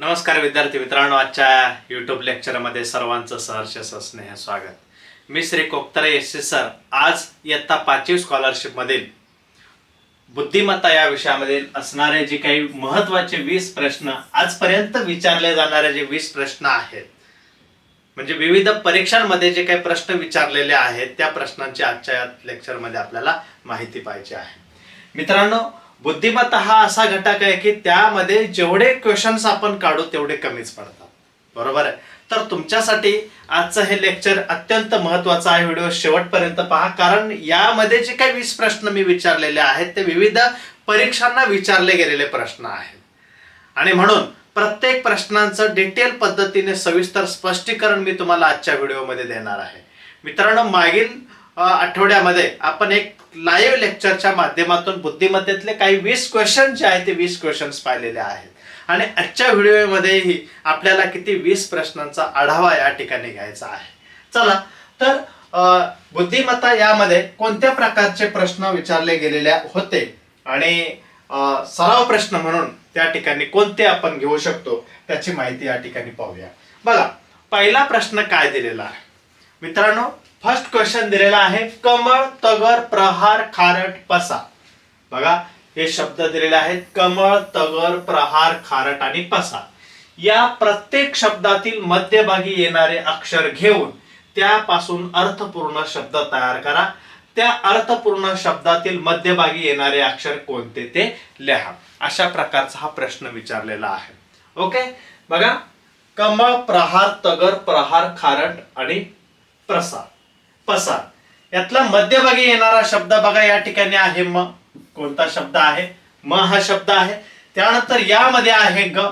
नमस्कार विद्यार्थी मित्रांनो, आजच्या यूट्यूब लेक्चरमध्ये सर्वांचं सहर्ष स्नेह स्वागत. मी श्री कोक्तरे एस सर आज इयत्ता 5वी स्कॉलरशिपमधील बुद्धिमत्ता या विषयामधील असणारे जे काही महत्त्वाचे 20 प्रश्न, आजपर्यंत विचारले जाणारे जे 20 प्रश्न आहेत, म्हणजे विविध परीक्षांमध्ये जे काही प्रश्न विचारलेले आहेत त्या प्रश्नांची आजच्या या लेक्चरमध्ये आपल्याला माहिती पाहिजे आहे. मित्रांनो, बुद्धिमत्ता हा असा घटक आहे की त्यामध्ये जेवढे क्वेश्चन्स आपण काढू तेवढे कमीच पडतात, बरोबर आहे. तर तुमच्यासाठी आजचं हे लेक्चर अत्यंत महत्त्वाचं आहे. व्हिडिओ शेवटपर्यंत पहा, कारण यामध्ये जे काही 20 प्रश्न मी विचारलेले आहेत ते विविध परीक्षांना विचारले गेलेले प्रश्न आहेत आणि म्हणून प्रत्येक प्रश्नांचं डिटेल पद्धतीने सविस्तर स्पष्टीकरण मी तुम्हाला आजच्या व्हिडिओमध्ये देणार आहे. मित्रांनो, मागील आठवड्यामध्ये आपण एक लाईव्ह लेक्चरच्या माध्यमातून बुद्धिमत्तेतले काही 20 क्वेश्चन जे आहेत ते 20 क्वेश्चन्स पाहिलेले आहेत आणि आजच्या व्हिडिओमध्येही आपल्याला किती 20 प्रश्नांचा आढावा या ठिकाणी घ्यायचा आहे. चला तर बुद्धिमत्ता यामध्ये कोणत्या प्रकारचे प्रश्न विचारले गेलेले होते आणि सराव प्रश्न म्हणून त्या ठिकाणी कोणते आपण घेऊ शकतो त्याची माहिती या ठिकाणी पाहूया. बघा, पहिला प्रश्न काय दिलेला आहे मित्रांनो. फर्स्ट क्वेश्चन दिलेला आहे, कमळ, तगर, प्रहार, खारट, पसा. बघा, हे शब्द दिलेले आहेत, कमळ, तगर, प्रहार, खारट आणि पसा. या प्रत्येक शब्दातील मध्यभागी येणारे अक्षर घेऊन त्यापासून अर्थपूर्ण शब्द तयार करा. त्या अर्थपूर्ण शब्दातील मध्यभागी येणारे अक्षर कोणते ते लिहा. अशा प्रकारचा हा प्रश्न विचारलेला आहे. ओके, बघा, कमळ, प्रहार, तगर, प्रहार, खारट आणि पसा. यातला मध्यभागी येणारा शब्द बघा या ठिकाणी आहे म. कोणता शब्द आहे? म हा शब्द आहे. त्यानंतर यामध्ये आहे ग.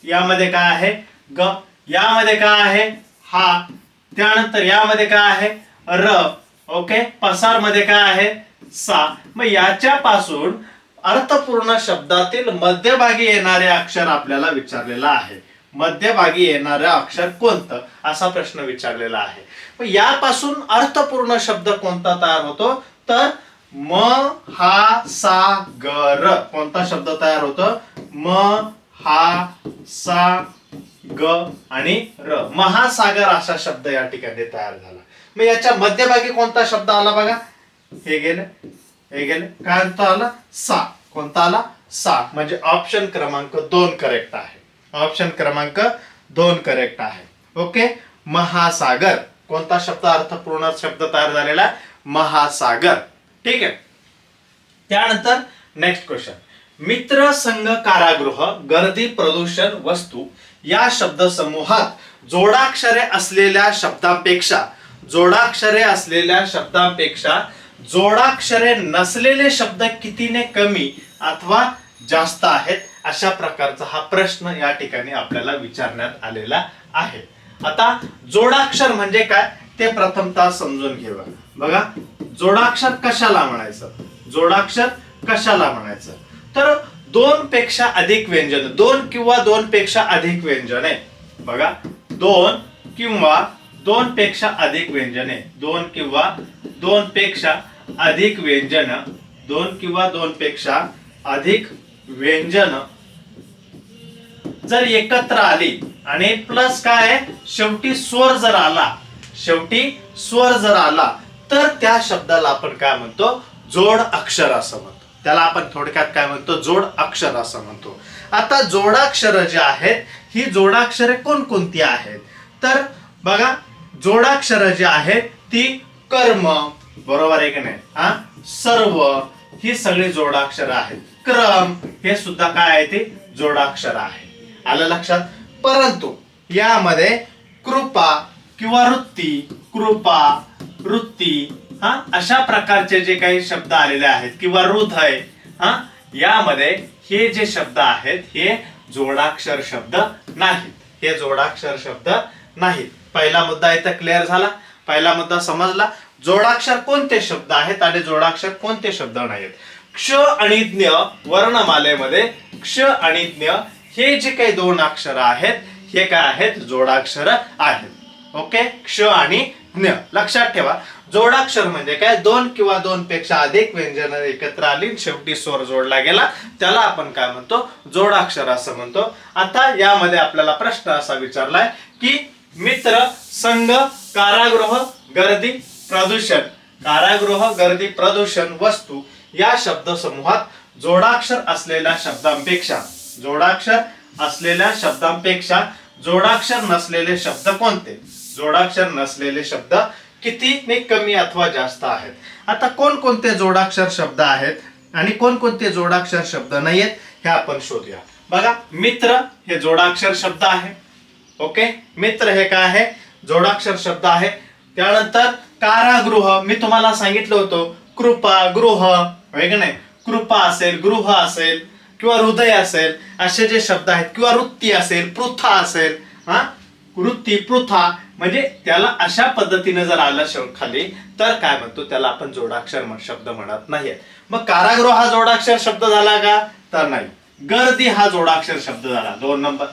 यामध्ये काय आहे? ग. यामध्ये काय आहे? हा. त्यानंतर यामध्ये काय आहे? र. ओके, पसार मध्ये काय आहे? सा. मग याच्यापासून अर्थपूर्ण शब्दातील मध्यभागी येणारे अक्षर आपल्याला विचारलेला आहे. मध्यभागी येणारे अक्षर कोणतं असा प्रश्न विचारलेला आहे. यापासून अर्थपूर्ण शब्द कोणता तयार होतो? तर म हा सा ग र. कोणता शब्द तयार होतो? म हा सा ग आणि र. महासागर असा शब्द या ठिकाणी तयार झाला. मग याच्या मध्यभागी कोणता शब्द आला बघा? हे गेले, हे गेले. काय अर्थ आला? सा. कोणता आला? सा. म्हणजे ऑप्शन क्रमांक 2 करेक्ट आहे. ऑप्शन क्रमांक 2 करेक्ट आहे. ओके, महासागर. कोणता शब्द अर्थपूर्ण शब्द तयार झालेला? महासागर. ठीक आहे. त्यानंतर नेक्स्ट क्वेश्चन, मित्र, संघ, कारागृह, गर्दी, प्रदूषण, वस्तू या शब्द समूहात जोडाक्षरे असलेल्या शब्दांपेक्षा जोडाक्षरे नसलेले शब्द कितीने कमी अथवा जास्त आहेत? अशा प्रकारचा हा प्रश्न या ठिकाणी आपल्याला विचारण्यात आलेला आहे. आता जोडाक्षर म्हणजे काय ते प्रथमतः समजून घेऊया. बघा, जोडाक्षर कशाला म्हणायचं? जोडाक्षर कशाला म्हणायचं? तर 2 पेक्षा अधिक व्यंजन, 2 किंवा 2 पेक्षा अधिक व्यंजने. बघा, 2 किंवा 2 पेक्षा अधिक व्यंजने, 2 किंवा 2 पेक्षा अधिक व्यंजन, 2 किंवा 2 पेक्षा अधिक व्यंजन जर एकत्र आली आणि प्लस काय आहे? शेवटी स्वर जर आला तर त्या शब्दाला आपण काय म्हणतो? जोड अक्षर असं म्हणतो. त्याला आपण थोडक्यात काय म्हणतो? जोड अक्षर असं म्हणतो. आता जोडाक्षर जे आहेत, ही जोडाक्षरे कोणकोणती आहेत? तर बघा, जोडाक्षर जी आहेत ती कर्म, बरोबर आहे की नाही? हा, सर्व ही सगळी जोडाक्षर आहेत. क्रम हे सुद्धा काय आहे? ते जोडाक्षर आहे. आलं लक्षात? परंतु यामध्ये कृपा किंवा वृत्ती हा अशा प्रकारचे जे काही शब्द आलेले आहेत किंवा हृदय, हा, यामध्ये हे जे शब्द आहेत हे जोडाक्षर शब्द नाहीत. हे जोडाक्षर शब्द नाहीत. पहिला मुद्दा इथं क्लिअर झाला. पहिला मुद्दा समजला. जोडाक्षर कोणते शब्द आहेत आणि जोडाक्षर कोणते शब्द नाहीत. क्ष आणि ज्ञ वर्णमालेमध्ये क्ष आणि ज्ञ हे जे काही 2 अक्षर आहेत हे काय आहेत? जोडाक्षर आहेत. ओके, क्ष आणि ज्ञ लक्षात ठेवा. जोडाक्षर म्हणजे काय, दोन किंवा दोन पेक्षा अधिक व्यंजन एकत्र आली शेवटी स्वर जोडला गेला त्याला आपण काय म्हणतो, जोडाक्षर असं म्हणतो. आता यामध्ये आपल्याला प्रश्न असा विचारलाय की मित्र, संघ, कारागृह, गर्दी, प्रदूषण, कारागृह, गर्दी, प्रदूषण, वस्तू या शब्द समूहात जोडाक्षर असलेल्या शब्दांपेक्षा जोडाक्षर नसलेले शब्द कोणते? जोडाक्षर नसलेले शब्द किती कमी अथवा जास्त आहेत. आता कोणकोणते जोडाक्षर शब्द आहेत आणि कोणकोणते जोडाक्षर शब्द नाहीयेत हे आपण शोधूया. बघा, मित्र हे जोडाक्षर शब्द आहे. ओके, मित्र हे काय आहे, जोडाक्षर शब्द आहे. त्यानंतर कारागृह, मी तुम्हाला सांगितलं होतं कृपा, गृह आहे की नाही, कृपा असेल, गृह असेल किंवा हृदय असेल असे जे शब्द आहेत, किंवा वृत्ती असेल, पृथा असेल, वृत्ती, पृथा, म्हणजे त्याला अशा पद्धतीने जर आलं खाली तर काय म्हणतो, त्याला आपण जोडाक्षर शब्द म्हणत नाही. मग कारागृह हा जोडाक्षर शब्द झाला का, तर नाही. गर्दी हा जोडाक्षर शब्द झाला, 2 नंबर.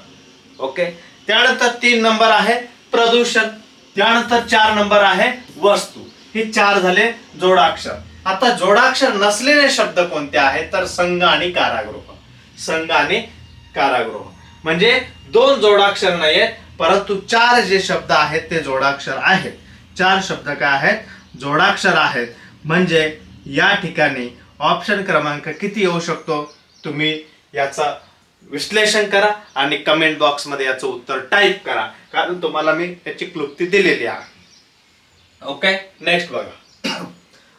ओके, त्यानंतर 3 नंबर आहे प्रदूषण, त्यानंतर 4 नंबर आहे वस्तू. हे 4 झाले जोडाक्षर. आता जोडाक्षर नसलेले शब्द कोणते आहेत, तर संघ आणि कारागृह. संघ आणि कारागृह म्हणजे 2 जोडाक्षर नाहीयेत, परंतु 4 जे शब्द आहेत ते जोडाक्षर आहेत. 4 शब्द काय आहेत, जोडाक्षर आहेत. म्हणजे या ठिकाणी ऑप्शन क्रमांक किती येऊ शकतो, तुम्ही याचा विश्लेषण करा आणि कमेंट बॉक्स मध्ये याचं उत्तर टाईप करा, कारण तुम्हाला मी याची क्लुप्ती दिलेली आहे. ओके, नेक्स्ट बघा.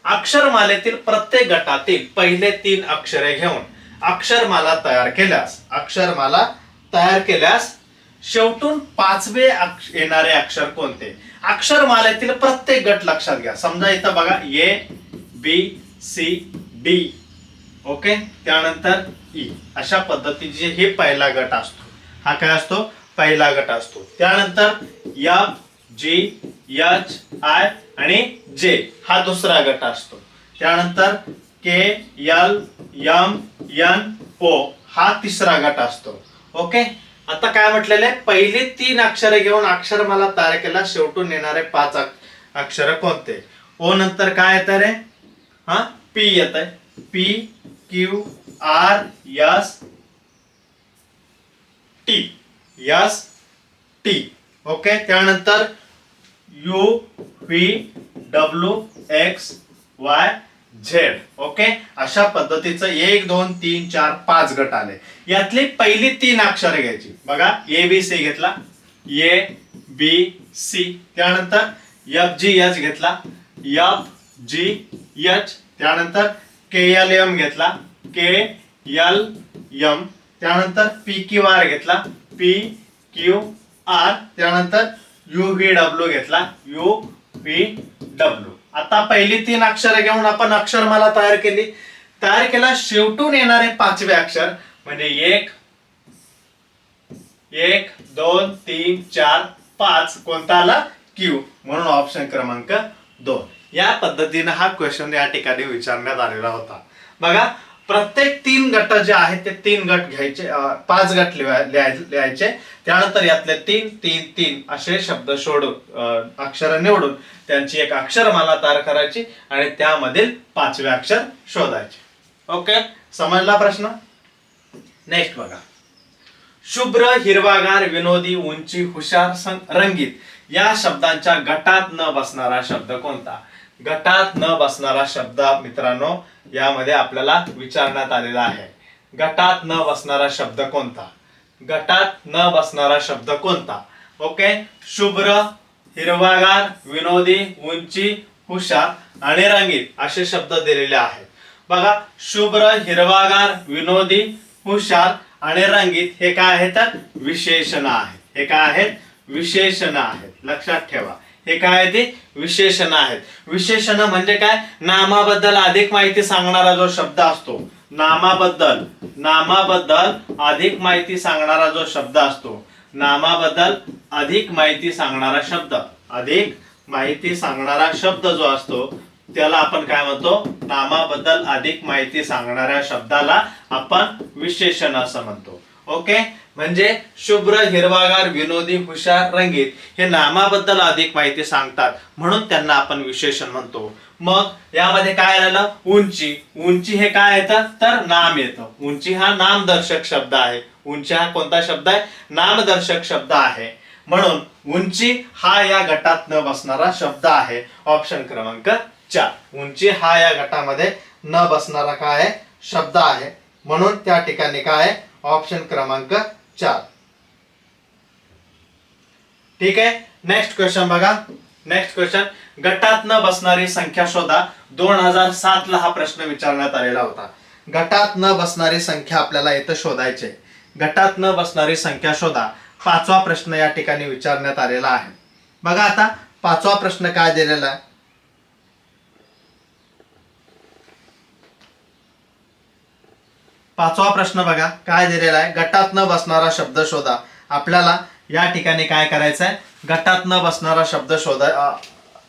अक्षरमालेतील प्रत्येक गटातील पहिले 3 अक्षरे घेऊन अक्षरमाला तयार केल्यास शेवटून 5वे येणारे अक्षर कोणते? अक्षरमालेतील प्रत्येक गट लक्षात घ्या. समजा इथं बघा A B C D, okay, त्यानंतर E अशा पद्धतीचे हे पहिला गट असतो. हा काय असतो, पहिला गट असतो. त्यानंतर F G H I आणि J हा दुसरा गट असतो. त्यानंतर K L M N O हा तिसरा गट असतो. ओके, आता काय म्हटलेलं आहे, पहिली 3 अक्षरे घेऊन अक्षरमाला तयार केला, शेवटून येणारे 5 अक्षर कोणते? ओ नंतर काय येतं रे, P येत आहे, P Q R S T. Okay, त्यानंतर U V W X Y Z. Okay, अशा पद्धतीचं 1 2 3 4 5 गट आले. यातली पहिली 3 अक्षरे घ्यायची. बघा, A B C घेतला, A B C, त्यानंतर F G H घेतला, F G H, त्यानंतर K L M घेतला, K L M, त्यानंतर P Q R घेतला, P Q R, त्यानंतर U V W घेतला, U V W. आता पहिली 3 अक्षरे घेऊन आपण अक्षरमाला तयार केला, शेवटून येणारे 5वे अक्षर म्हणजे 1 2 3 4 5 कोणता आला, Q, म्हणून ऑप्शन क्रमांक 2. या पद्धतीने हा क्वेश्चन या ठिकाणी विचारण्यात आलेला होता. बघा, प्रत्येक 3 गट जे आहेत ते 3 गट घ्यायचे, 5 गट लिहायचे. त्यानंतर यातले 3 3 3 असे शब्द सोडून अक्षर निवडून त्यांची एक अक्षरमाला तयार करायची आणि त्यामधील 5वे अक्षर शोधायचे. ओके, समजला प्रश्न? नेक्स्ट बघा. शुभ्र, हिरवागार, विनोदी, उंची, हुशार, रंगीत या शब्दांच्या गटात न बसणारा शब्द कोणता? गटात न बसणारा शब्द मित्रांनो यामध्ये आपल्याला विचारण्यात आलेला आहे. गटात न बसणारा शब्द कोणता? गटात न बसणारा शब्द कोणता? ओके, शुभ्र, हिरवागार, विनोदी, उंची, हुशार आणि रंगीत असे शब्द दिलेले आहेत. बघा, शुभ्र, हिरवागार, विनोदी, हुशार आणि रंगीत हे काय आहेत? विशेषण आहेत. हे काय आहेत? विशेषण आहेत. लक्षात ठेवा, हे काय ते विशेषण आहेत. विशेषण म्हणजे काय? नामाबद्दल अधिक माहिती सांगणारा जो शब्द असतो, नामाबद्दल अधिक माहिती सांगणारा जो शब्द असतो, नामाबद्दल अधिक माहिती सांगणारा शब्द जो असतो त्याला आपण काय म्हणतो? नामाबद्दल अधिक माहिती सांगणाऱ्या शब्दाला आपण विशेषण असं म्हणतो. ओके, म्हणजे शुभ्र, हिरवागार, विनोदी, हुशार, रंगीत हे नामाबद्दल अधिक माहिती सांगतात, म्हणून त्यांना आपण विशेषण म्हणतो. मग यामध्ये काय आलं? उंची. उंची हे काय येतं? तर नाम येतं. उंची हा नामदर्शक शब्द आहे. उंची हा कोणता शब्द आहे? नामदर्शक शब्द आहे. म्हणून उंची हा या गटात न बसणारा शब्द आहे. ऑप्शन क्रमांक 4. उंची हा या गटामध्ये न बसणारा काय आहे? शब्द आहे. म्हणून त्या ठिकाणी काय आहे? ऑप्शन क्रमांक 4. ठीक आहे. नेक्स्ट क्वेश्चन बघा. नेक्स्ट क्वेश्चन, गटात न बसणारी संख्या शोधा. 2007 ला हा प्रश्न विचारण्यात आलेला होता. गटात न बसणारी संख्या आपल्याला इथं शोधायची आहे. गटात न बसणारी संख्या शोधा. 5वा प्रश्न या ठिकाणी विचारण्यात आलेला आहे. बघा आता 5वा प्रश्न काय दिलेला आहे? 5वा प्रश्न बघा काय दिलेला आहे? गटात न बसणारा शब्द शोधा. आपल्याला या ठिकाणी काय करायचं आहे? गटात न बसणारा शब्द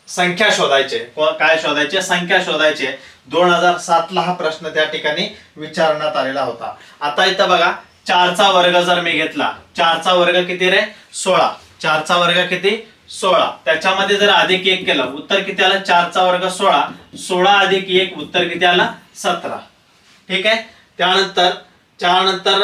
संख्या शोधायचे. काय शोधायचे? संख्या शोधायचे. 2007 ला हा प्रश्न त्या ठिकाणी विचारण्यात आलेला होता. आता इथं बघा 4चा वर्ग जर मी घेतला, 4चा वर्ग किती रे? 16. 4चा वर्ग किती? 16. त्याच्यामध्ये जर अधिक 1 केलं, उत्तर किती आलं? 4चा वर्ग 16. 16 अधिक 1 उत्तर किती आलं? 17. ठीक आहे. त्यानंतर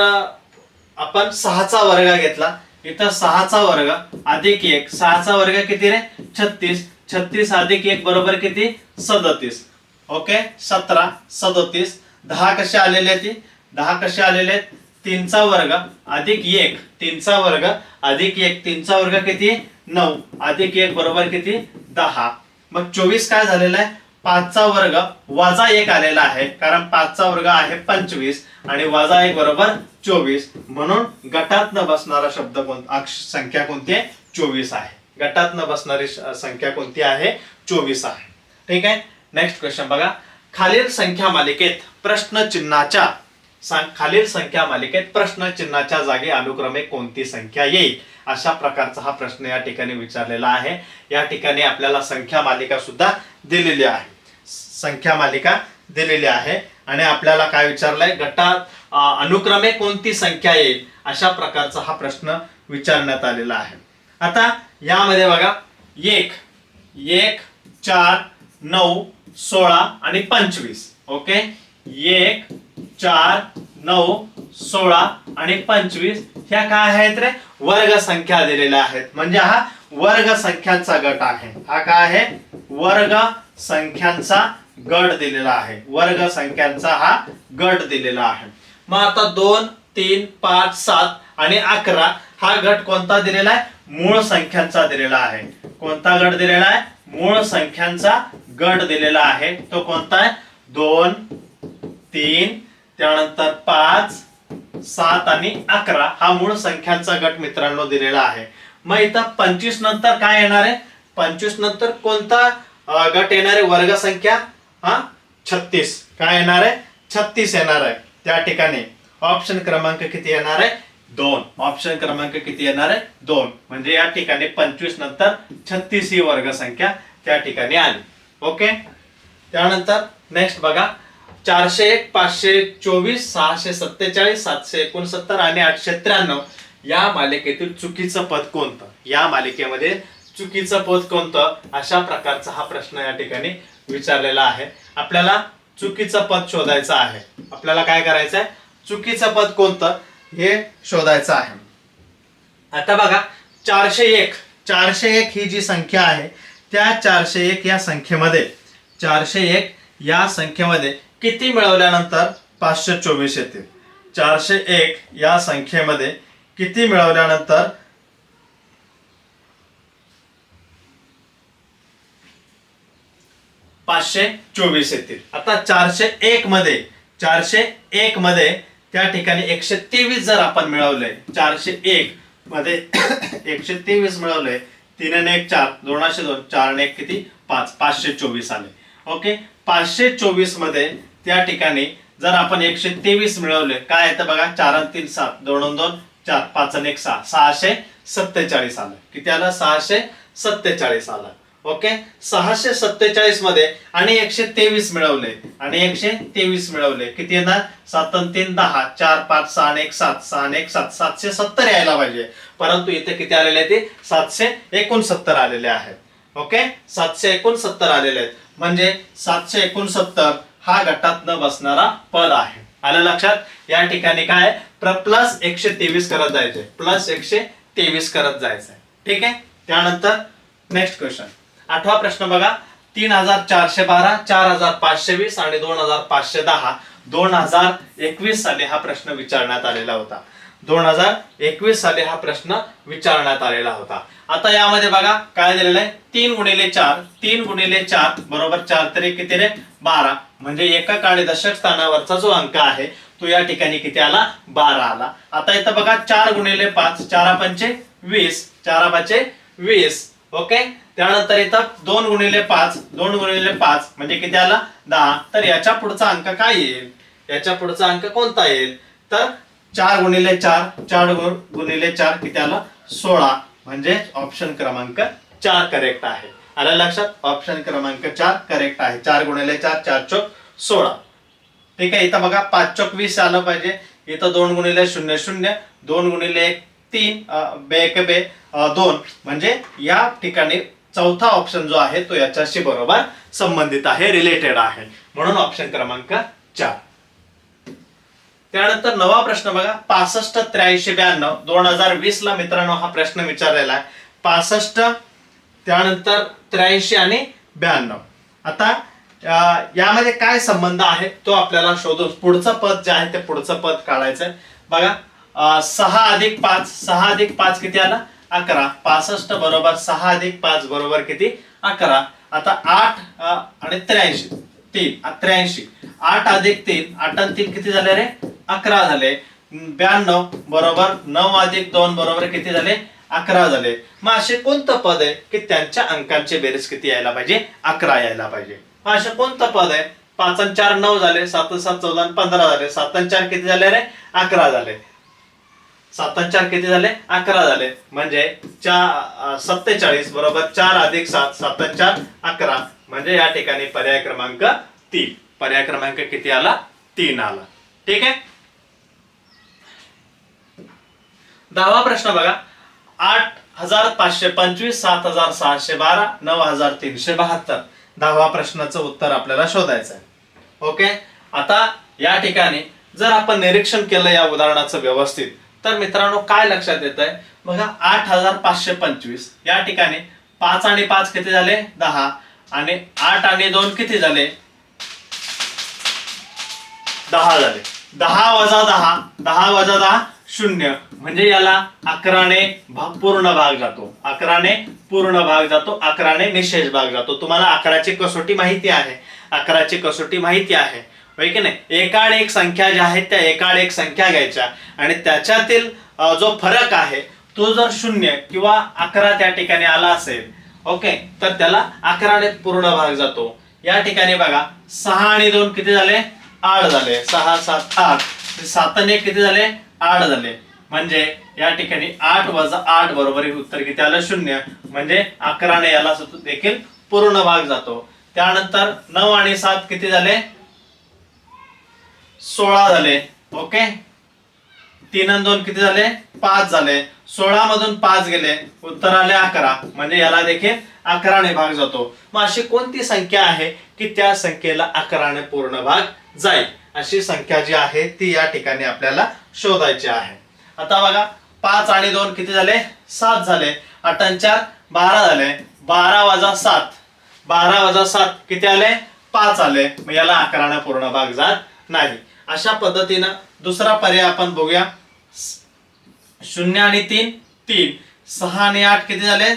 आपण 6चा वर्ग घेतला. इथं 6चा वर्ग अधिक 1. 6चा वर्ग किती रे? 36. 36 अधिक 1 बरोबर किती? 37. ओके. 17, 37. 10 कसे आलेले ती? 10 कसे आलेले? 3चा वर्ग अधिक 1. 3चा वर्ग अधिक 1. 3चा वर्ग किती? 9 अधिक 1 बरोबर किती? 10. मग 24 काय झालेला आहे? 5चा वर्ग वजा 1 आलेला आहे, कारण 5चा वर्ग आहे 25 आणि वजा 1 बरोबर 24. म्हणून गटात न बसणारा शब्द संख्या कोणती आहे? 24 आहे. गटात न बसणारी संख्या कोणती आहे? 24 आहे. ठीक आहे. नेक्स्ट क्वेश्चन बघा. खालील संख्या मालिकेत प्रश्नचिन्हाच्या जागी अनुक्रमे कोणती संख्या येईल? अशा प्रकारचा हा प्रश्न या ठिकाणी विचारलेला आहे. या ठिकाणी आपल्याला संख्या मालिका सुद्धा दिलेली आहे. संख्या मालिका दिलेली आहे आणि आपल्याला काय विचारलंय? गटात अनुक्रमे कोणती संख्या येईल? अशा प्रकारचा हा प्रश्न विचारण्यात आलेला आहे. आता यामध्ये बघा 1, 4, 9, 16 आणि 25. ओके. 1, 4, 9, 16 आणि 25 ह्या काय आहेत रे? वर्ग संख्या दिलेल्या आहेत. म्हणजे हा वर्ग संख्यांचा गट आहे. हा काय आहे? वर्ग संख्यांचा गट दिलेला आहे. वर्ग संख्यांचा हा गट दिलेला आहे. मग आता 2, 3, 5, 7 आणि 11 हा गट कोणता दिलेला आहे? मूळ संख्यांचा दिलेला आहे. कोणता गट दिलेला आहे? मूळ संख्यांचा गट दिलेला आहे. तो कोणता आहे? 2, 3, त्यानंतर 5, 7 आणि 11 हा मूळ संख्यांचा गट मित्रांनो दिलेला आहे. मग इथं 25 नंतर काय येणार आहे? 25 नंतर कोणता गट येणार आहे? वर्ग संख्या 36. काय येणार आहे? 36 येणार आहे. त्या ठिकाणी ऑप्शन क्रमांक किती येणार आहे? 2. ऑप्शन क्रमांक किती येणार आहे? 2. म्हणजे या ठिकाणी 25 नंतर 36 ही वर्ग संख्या त्या ठिकाणी आली. ओके. त्यानंतर नेक्स्ट बघा 401, 524, 647, 769 आणि 893 या मालिकेतील चुकीचं पद कोणतं? या मालिकेमध्ये चुकीचं पद कोणतं? अशा प्रकारचा हा प्रश्न या ठिकाणी विचारलेला आहे. आपल्याला चुकीचं पद शोधायचं आहे. आपल्याला काय करायचं आहे? चुकीचं पद कोणतं हे शोधायचं आहे. आता बघा 401 ही जी संख्या आहे त्या 401 या संख्येमध्ये किती मिळवल्यानंतर 524 येतील? 401 या संख्येमध्ये किती मिळवल्यानंतर 524 येतील? आता 401 मध्ये त्या ठिकाणी 123 जर आपण मिळवले, 401 मध्ये 123 मिळवले, 3 आणि 1 4, 2 आणि 2, 4 आणि 1 किती? 5, 524 आले. ओके. 524 मध्ये त्या ठिकाणी जर आपण 123 मिळवले, काय येतं बघा? 4 आणि 3 7, 2 आणि 2 4, 5 आणि 1 6, 647 आलं. किती आलं? 647 आलं. ओके, 647 मध्ये आणि 123 मिळवले आणि 123 मिळवले, किती येणार? 7 आणि 3 10, 4 5 6 आणि 1 7, 6 आणि 1 7, 770 यायला पाहिजे, परंतु इथे किती आलेले आहे? ते 769 आलेले आहेत. ओके, 769 आलेले आहेत, म्हणजे 769 हा गटात न बसणारा पद आहे. आलं लक्षात? या ठिकाणी काय प्लस 123 करत जायचे, प्लस 123 करत जायचंय. ठीक आहे. त्यानंतर नेक्स्ट क्वेश्चन, 8वा प्रश्न बघा. 3412, 4520 आणि 2510 2021 साली हा प्रश्न विचारण्यात आलेला होता. 2021 साली हा प्रश्न विचारण्यात आलेला होता. आता यामध्ये बघा काय दिलेलं आहे? 3 गुणिले 4, 3 गुणिले 4 बरोबर 4 तरी किती रे? 12. म्हणजे एका काळी दशक स्थानावरचा जो अंक आहे तो या ठिकाणी किती आला? 12 आला. आता इथं बघा 4 गुणिले 5, 4 पंचे 20, 4 पाचे 20. ओके, त्यानंतर इथं 2 गुणिले 5, 2 गुणिले 5 म्हणजे किती आला? 10. तर याच्या पुढचा अंक काय येईल? याच्या पुढचा अंक कोणता येईल? तर 4 गुणिले 4, 4 गुणिले 4 किती आला? 16. म्हणजे ऑप्शन क्रमांक 4 करेक्ट आहे. आलं लक्षात? ऑप्शन क्रमांक 4 करेक्ट आहे. 4 गुणिले 4, 4 चौक 16. ठीक आहे. इथं बघा 5 चौक 20 आलं पाहिजे. इथं 2 गुणिले 0 0, 2 गुणिले 1 3, बे 1 बे 2. म्हणजे या ठिकाणी चौथा ऑप्शन जो आहे तो याच्याशी बरोबर संबंधित आहे, रिलेटेड आहे, म्हणून ऑप्शन क्रमांक 4. त्यानंतर 9वा प्रश्न बघा. 65 83 92 2020 ला मित्रांनो हा प्रश्न विचारलेला आहे. 65, त्यानंतर 83 आणि 92. आता यामध्ये काय संबंध आहे तो आपल्याला शोधून पुढचं पद जे आहे ते पुढचं पद काढायचंय. बघा 6 अधिक 5, 6 अधिक 5 किती आला? 11. 65 बरोबर 6 अधिक 5 बरोबर किती? 11. आता 8 आणि 83, 83. 8 अधिक 3, 8 आणि 3 किती झाले रे? 11 झाले. 92 बरोबर 9 अधिक 2 बरोबर किती झाले? 11 झाले. मग असे कोणतं पद आहे की त्यांच्या अंकांचे बेरीज किती यायला पाहिजे? 11 यायला पाहिजे. मग असं कोणतं पद आहे? 5 आणि 4 9 झाले, 7 आणि 7 14 आणि 15 झाले, 7 आणि 4 किती झाले रे? 11 झाले. 7 आणि 4 किती झाले? 11 झाले. म्हणजे 47 बरोबर 4 अधिक 7, 7 आणि 4 11. म्हणजे या ठिकाणी पर्याय क्रमांक 3. पर्याय क्रमांक किती आला? 3 आला. ठीक आहे. 10वा प्रश्न बघा. 8525, 7612, 9372. 10वा प्रश्नाचं उत्तर आपल्याला शोधायचं आहे. ओके, आता या ठिकाणी जर आपण निरीक्षण केलं या उदाहरणाचं व्यवस्थित तर मित्रांनो काय लक्षात येत आहे? बघा 8525 या ठिकाणी 5 आणि 5 किती झाले? 10. आणि 8 आणि 2 किती झाले? 10 झाले. 10 वजा 10, 10 वजा 10 0. म्हणजे याला 11 ने पूर्ण भाग जातो, 11 ने पूर्ण भाग जातो, 11 ने निशेष भाग जातो. तुम्हाला 11ची कसोटी माहिती आहे, 11ची कसोटी माहिती आहे, होय की नाही? एकाड एक संख्या ज्या आहेत त्या एकाड एक संख्या घ्यायच्या आणि त्याच्यातील जो फरक आहे तो जर 0 किंवा 11 त्या ठिकाणी आला असेल, ओके, तर त्याला 11 ने पूर्ण भाग जातो. या ठिकाणी बघा 6 आणि 2 किती झाले? 8 झाले. 6 7 8, 7 आणि 1 किती झाले? 8 झाले. म्हणजे या ठिकाणी 8 वजा 8 बरोबर उत्तर किती आलं? 0. म्हणजे 11 ने याला देखील पूर्ण भाग जातो. त्यानंतर 9 आणि 7 किती झाले? 16 झाले. ओके, 3 आणि 2 किती झाले? 5 झाले. 16 मधून 5 गेले, उत्तर आले 11. म्हणजे याला देखील 11 ने भाग जातो. मग अशी कोणती संख्या आहे की त्या संख्येला 11 ने पूर्ण भाग जाईल? अशी संख्या जी आहे ती या ठिकाणी आपल्याला शोधायची आहे. आता बघा 5 आणि 2 किती झाले? 7 झाले. 8 आणि 4 12 झाले. 12 वजा 7, 12 वजा 7 किती आले? 5 आले. मग याला 11 ने पूर्ण भाग जात नाही. अशा पद्धतीनं दुसरा पर्याय आपण बघूया. 0 आणि 3 3, 6 आणि 8 किती झाले?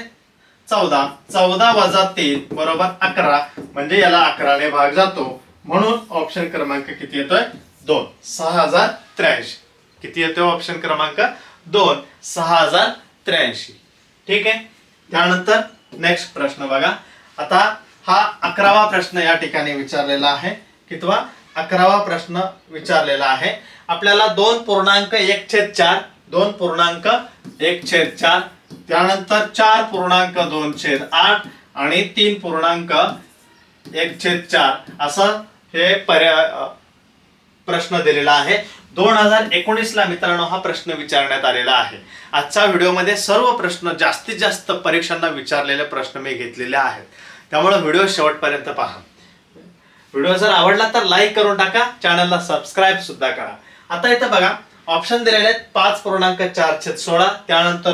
14. 14 वजा 3 बरोबर 11. म्हणजे याला 11 ने भाग जातो. म्हणून ऑप्शन क्रमांक किती येतोय? 2. 6083. किती येतोय ऑप्शन क्रमांक 2? 6083. ठीक आहे. त्यानंतर नेक्स्ट प्रश्न बघा. आता हा 11वा प्रश्न या ठिकाणी विचारलेला आहे. कितवा? 11वा प्रश्न विचारलेला आहे. आपल्याला 2.1/4, 2.1/4, त्यानंतर 4.2/8, आणि 3.1/4 असं हे प्रश्न दिलेला आहे. 2019ला मित्रांनो हा प्रश्न विचारण्यात आलेला आहे. आजच्या व्हिडिओमध्ये सर्व प्रश्न जास्तीत जास्त परीक्षांना विचारलेले प्रश्न मी घेतलेले आहेत, त्यामुळे व्हिडिओ शेवटपर्यंत पहा. व्हिडिओ जर आवडला तर लाईक करून टाका, चॅनलला सबस्क्राईब सुद्धा करा. आता इथं बघा ऑप्शन दिलेले आहेत 5.4/16, त्यानंतर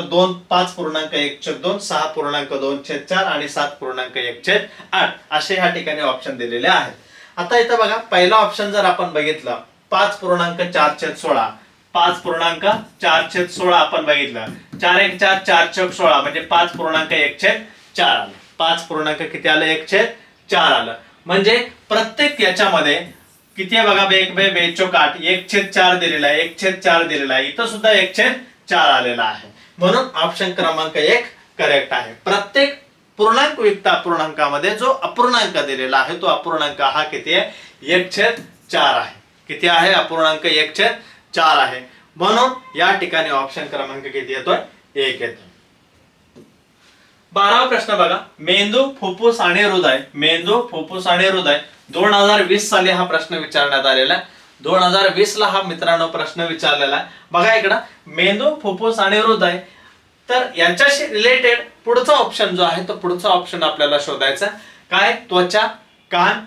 5.1/2, 6.2/4 आणि 7.1/8 असे ह्या ठिकाणी ऑप्शन दिलेले आहेत. आता इथं बघा पहिला ऑप्शन जर आपण बघितलं 5.4/16, 5.4/16 आपण बघितलं, 4×1=4, 4×4=16 म्हणजे 5.1/4 आलं. 5 किती आलं? 1/4 आलं. म्हणजे प्रत्येक याच्यामध्ये किती आहे बघा, 1/2=8, 1/4 दिलेला आहे, 1/4 दिलेला आहे, इथं सुद्धा 1/4 आलेला आहे. म्हणून ऑप्शन क्रमांक 1 करेक्ट आहे. प्रत्येक पूर्णांकयुक्त अपूर्णांकामध्ये जो अपूर्णांक दिलेला आहे तो अपूर्णांक हा किती आहे? 1/4 आहे. किती आहे? अपूर्णांक 1/4 आहे. म्हणून या ठिकाणी ऑप्शन क्रमांक किती येतोय? 1 येतोय. 12वा प्रश्न बघा, मेंदू, फुफ्फुस आणि हृदय. मेंदू, फुफ्फुस आणि हृदय 2020 साली हा प्रश्न विचारण्यात आलेला आहे. 2020 ला हा मित्रांनो प्रश्न विचारलेला आहे. बघा इकडं मेंदू, फुफ्फुस आणि हृदय, तर यांच्याशी रिलेटेड पुढचा ऑप्शन जो आहे तो पुढचा ऑप्शन आपल्याला शोधायचा. काय? त्वचा, कान,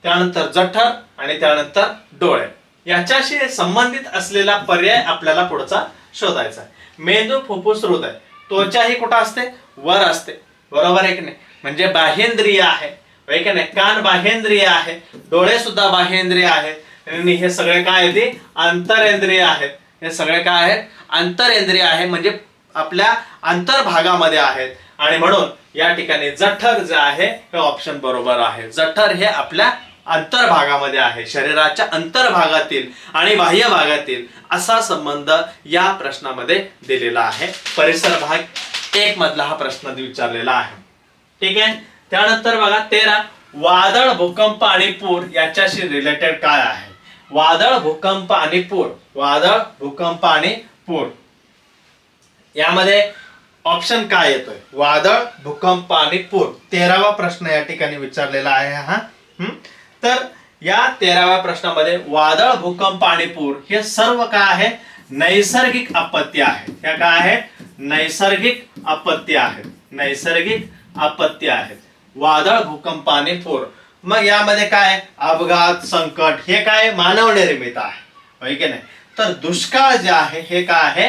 त्यानंतर जठर आणि त्यानंतर डोळे. याच्याशी संबंधित असलेला पर्याय आपल्याला पुढचा शोधायचा आहे. मेंदू, फुफ्फुस, हृदय. त्वचा ही कुठं असते? वर असते, बरोबर आहे की नाही? म्हणजे बाह्येंद्रिय आहे, की नाही? कान बाह्येंद्रिय आहे, डोळे सुद्धा बाह्येंद्रिय आहेत आणि हे सगळे काय आहे? ते अंतरेंद्रिय आहेत. हे सगळे काय आहेत? अंतरेंद्रिय आहे, म्हणजे आपल्या अंतर्भागामध्ये आहेत. आणि म्हणून या ठिकाणी जठर जे आहे हे ऑप्शन बरोबर आहे. जठर हे आपल्या अंतर्भागामध्ये आहे, शरीराच्या अंतर्भागातील आणि बाह्य भागातील असा संबंध या प्रश्नामध्ये दिलेला आहे. परिसर भाग 1 मधला हा प्रश्न विचारलेला आहे. ठीक आहे. त्यानंतर बघा 13, वादळ, भूकंप आणि पूर याच्याशी रिलेटेड काय आहे? वादळ, भूकंप आणि पूर. वादळ, भूकंप आणि पूर यामध्ये ऑप्शन काय येतोय? वादळ, भूकंप आणि पूर 13वा प्रश्न या ठिकाणी विचारलेला आहे हा. तर या 13व्या प्रश्नामध्ये वादळ, भूकंप आणि पूर हे सर्व काय आहे? नैसर्गिक आपत्ती आहे. ह्या काय आहे? नैसर्गिक आपत्ती आहेत. नैसर्गिक आपत्ती आहेत. वादळ, भूकंप आणि पूर. मग यामध्ये काय? अपघात, संकट हे काय? मानव निर्मित आहे, होय की नाही? तर दुष्काळ जे आहे हे काय आहे?